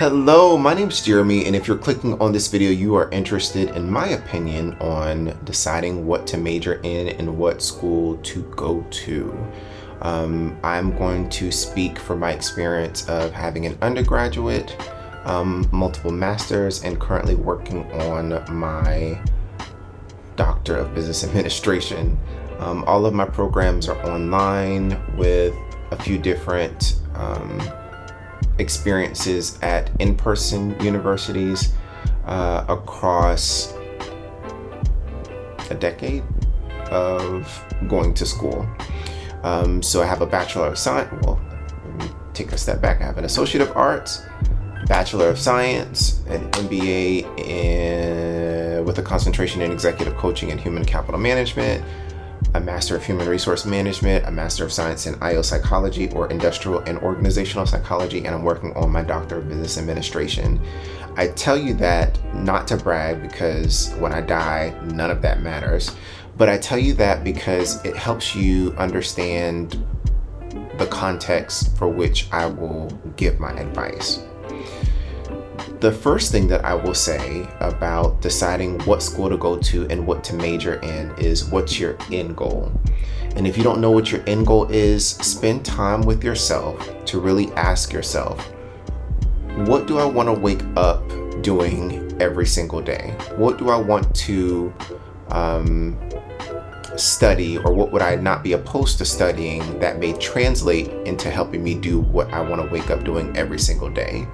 Hello, my name is Jeremy, and if you're clicking on this video, you are interested in my opinion on deciding what to major in and what school to go to. I'm going to speak from my experience of having an undergraduate, multiple masters, and currently working on my Doctor of Business Administration. All of my programs are online with a few different experiences at InPerson universities across a decade of going to school. So I have a Bachelor of Science, well, let me take a step back. I have an Associate of Arts, Bachelor of Science, an MBA with a concentration in Executive Coaching and Human Capital Management, a Master of Human Resource Management, a Master of Science in IO Psychology or Industrial and Organizational Psychology, and I'm working on my Doctor of Business Administration. I tell you that not to brag, because when I die, none of that matters, but I tell you that because it helps you understand the context for which I will give my advice. The first thing that I will say about deciding what school to go to and what to major in is, what's your end goal? And if you don't know what your end goal is, spend time with yourself to really ask yourself, what do I want to wake up doing every single day? What do I want to study, or what would I not be opposed to studying that may translate into helping me do what I want to wake up doing every single day?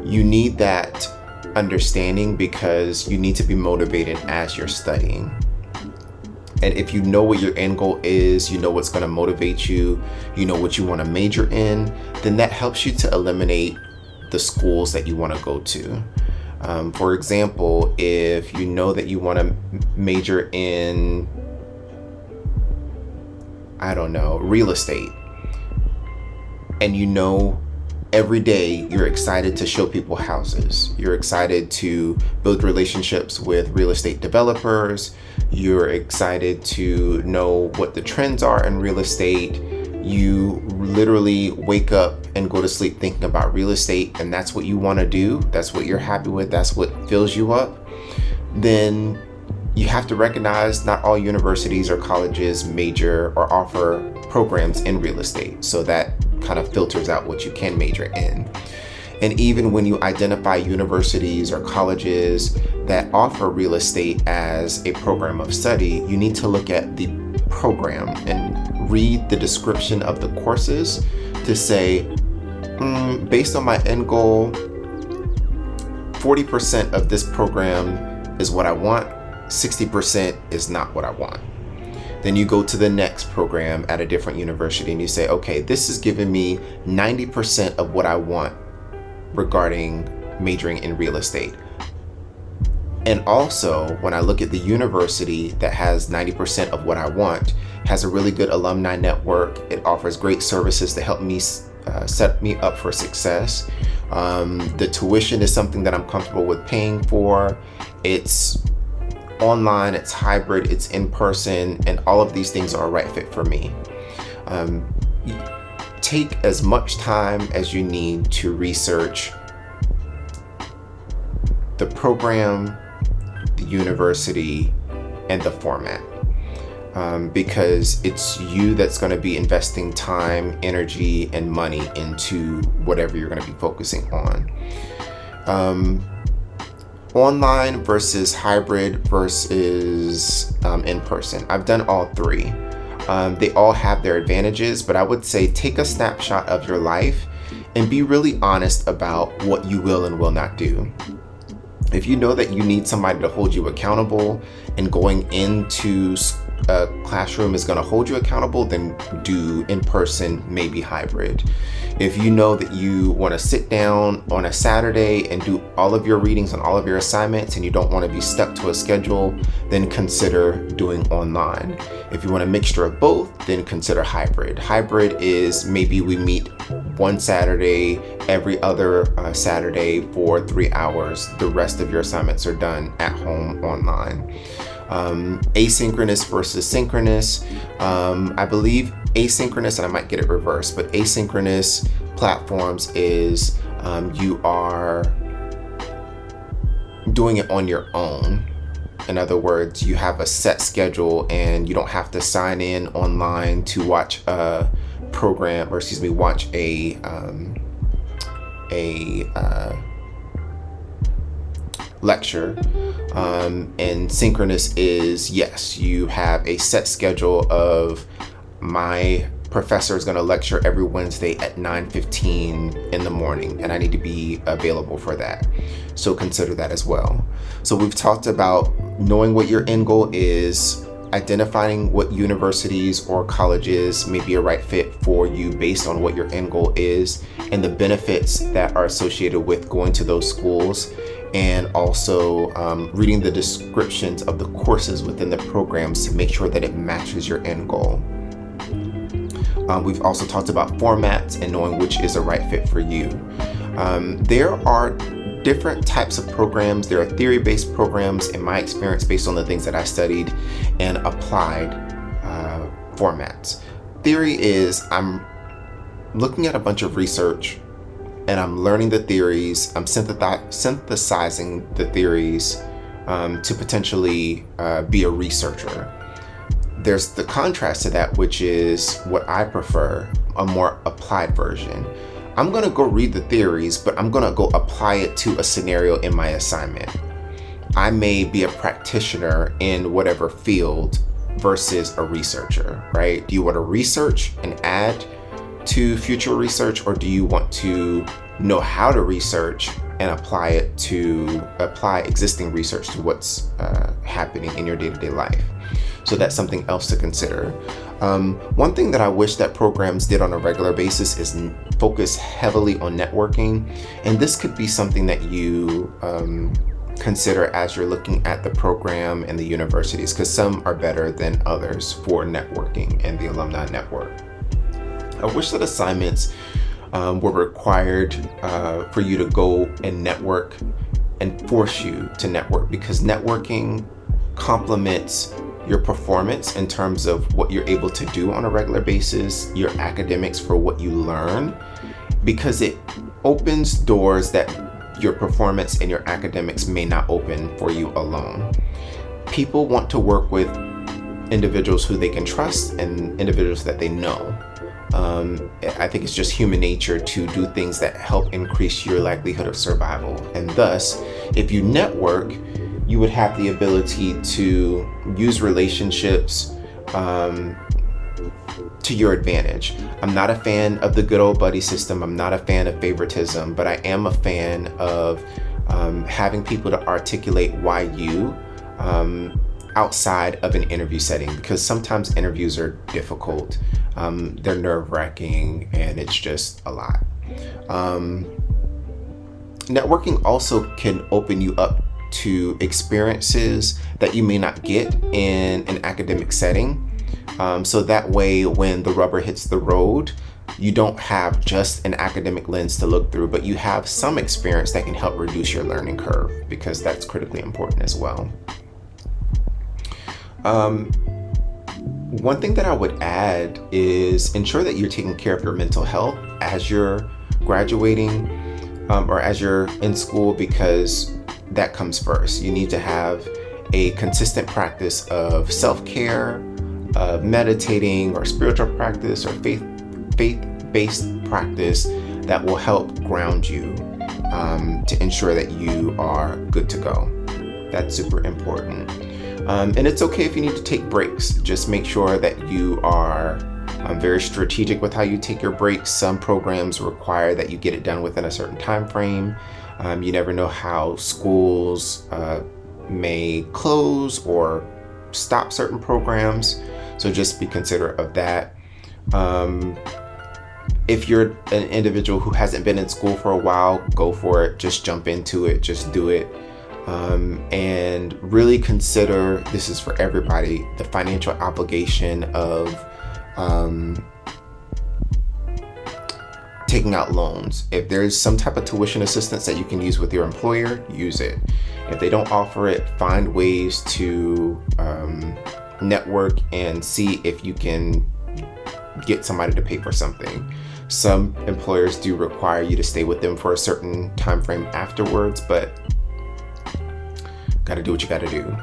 You need that understanding because you need to be motivated as you're studying. And if you know what your end goal is, you know what's going to motivate you, you know what you want to major in, then that helps you to eliminate the schools that you want to go to. For example, if you know that you want to major in, real estate, and you know every day you're excited to show people houses, you're excited to build relationships with real estate developers, you're excited to know what the trends are in real estate, you literally wake up and go to sleep thinking about real estate, and that's what you want to do, that's what you're happy with, that's what fills you up, then you have to recognize not all universities or colleges major or offer programs in real estate. So that kind of filters out what you can major in. And even when you identify universities or colleges that offer real estate as a program of study, you need to look at the program and read the description of the courses to say, based on my end goal, 40% of this program is what I want, 60% is not what I want. Then you go to the next program at a different university and you say, okay, this is giving me 90% of what I want regarding majoring in real estate. And also, when I look at the university that has 90% of what I want, has a really good alumni network, it offers great services to help me set me up for success. The tuition is something that I'm comfortable with paying for. It's online, it's hybrid, it's in person, and all of these things are a right fit for me. Take as much time as you need to research the program, the university, and the format, because it's you that's going to be investing time, energy, and money into whatever you're going to be focusing on. Online versus hybrid versus in person. I've done all three. They all have their advantages, but I would say take a snapshot of your life and be really honest about what you will and will not do. If you know that you need somebody to hold you accountable and going into a classroom is going to hold you accountable, then do in person, maybe hybrid. If you know that you want to sit down on a Saturday and do all of your readings and all of your assignments and you don't want to be stuck to a schedule, then consider doing online. If you want a mixture of both, then consider hybrid. Hybrid is maybe we meet one Saturday, every other Saturday for 3 hours. The rest of your assignments are done at home online. Asynchronous versus synchronous. I believe asynchronous, and I might get it reversed, but asynchronous platforms is you are doing it on your own. In other words, you have a set schedule and you don't have to sign in online to watch a program, or excuse me, watch a lecture. And synchronous is, yes, you have a set schedule of my professor is going to lecture every Wednesday at 9:15 in the morning, and I need to be available for that. So consider that as well. So we've talked about knowing what your end goal is, identifying what universities or colleges may be a right fit for you based on what your end goal is, and the benefits that are associated with going to those schools, and also reading the descriptions of the courses within the programs to make sure that it matches your end goal. We've also talked about formats and knowing which is a right fit for you. There are different types of programs. There are theory-based programs, in my experience, based on the things that I studied, and applied formats. Theory is I'm looking at a bunch of research and I'm learning the theories. I'm synthesizing the theories to potentially be a researcher. There's the contrast to that, which is what I prefer, a more applied version. I'm going to go read the theories, but I'm going to go apply it to a scenario in my assignment. I may be a practitioner in whatever field versus a researcher, right? Do you want to research and add to future research, or do you want to know how to research and apply existing research to what's happening in your day-to-day life? So that's something else to consider. One thing that I wish that programs did on a regular basis is focus heavily on networking. And this could be something that you consider as you're looking at the program and the universities, because some are better than others for networking and the alumni network. I wish that assignments were required for you to go and network and force you to network, because networking complements your performance in terms of what you're able to do on a regular basis, your academics for what you learn, because it opens doors that your performance and your academics may not open for you alone. People want to work with individuals who they can trust and individuals that they know. I think it's just human nature to do things that help increase your likelihood of survival. And thus, if you network, you would have the ability to use relationships to your advantage. I'm not a fan of the good old buddy system. I'm not a fan of favoritism, but I am a fan of having people to articulate why you outside of an interview setting, because sometimes interviews are difficult. They're nerve-wracking, and it's just a lot. Networking also can open you up to experiences that you may not get in an academic setting. So that way, when the rubber hits the road, you don't have just an academic lens to look through, but you have some experience that can help reduce your learning curve, because that's critically important as well. One thing that I would add is ensure that you're taking care of your mental health as you're graduating or as you're in school, because that comes first. You need to have a consistent practice of self-care, meditating or spiritual practice or faith-based practice that will help ground you to ensure that you are good to go. That's super important. And it's okay if you need to take breaks. Just make sure that you are very strategic with how you take your breaks. Some programs require that you get it done within a certain time frame. You never know how schools may close or stop certain programs, so just be considerate of that. If you're an individual who hasn't been in school for a while, go for it. Just jump into it. Just do it. And really consider, this is for everybody, the financial obligation of taking out loans. If there's some type of tuition assistance that you can use with your employer, use it. If they don't offer it, find ways to network and see if you can get somebody to pay for something. Some employers do require you to stay with them for a certain time frame afterwards, but gotta do what you gotta do.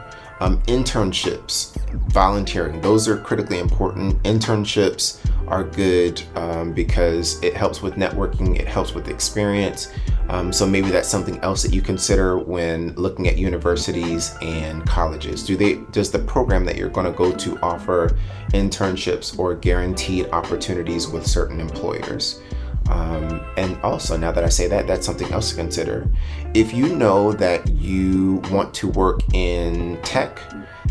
Internships, volunteering, those are critically important. Internships are good because it helps with networking, it helps with experience. So maybe that's something else that you consider when looking at universities and colleges. Does the program that you're going to go to offer internships or guaranteed opportunities with certain employers? And also, now that I say that, that's something else to consider. If you know that you want to work in tech,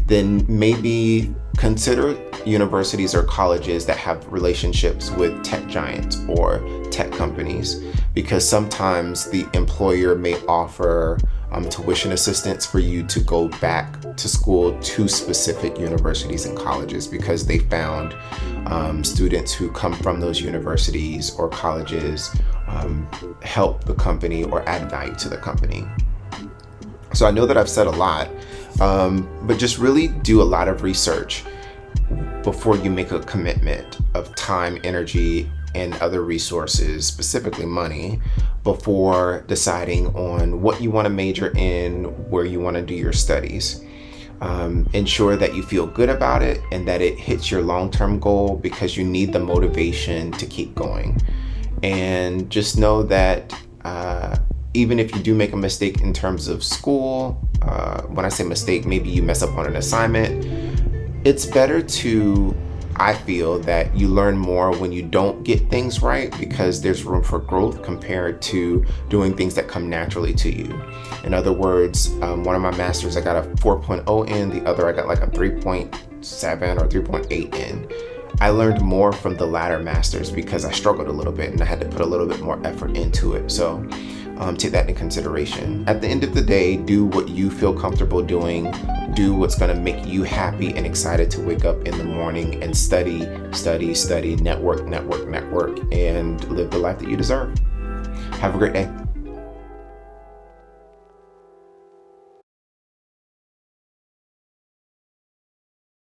then maybe consider universities or colleges that have relationships with tech giants or tech companies, because sometimes the employer may offer tuition assistance for you to go back to school to specific universities and colleges, because they found students who come from those universities or colleges help the company or add value to the company. So I know that I've said a lot, but just really do a lot of research before you make a commitment of time, energy, and other resources, specifically money, before deciding on what you want to major in, where you want to do your studies. Ensure that you feel good about it and that it hits your long-term goal, because you need the motivation to keep going. And just know that even if you do make a mistake in terms of school, when I say mistake, maybe you mess up on an assignment, it's better to, I feel that you learn more when you don't get things right, because there's room for growth compared to doing things that come naturally to you. In other words, one of my masters, I got a 4.0 in, the other I got like a 3.7 or 3.8 in. I learned more from the latter masters because I struggled a little bit and I had to put a little bit more effort into it. So take that into consideration. At the end of the day, do what you feel comfortable doing. Do what's going to make you happy and excited to wake up in the morning and study, network, and live the life that you deserve. Have a great day.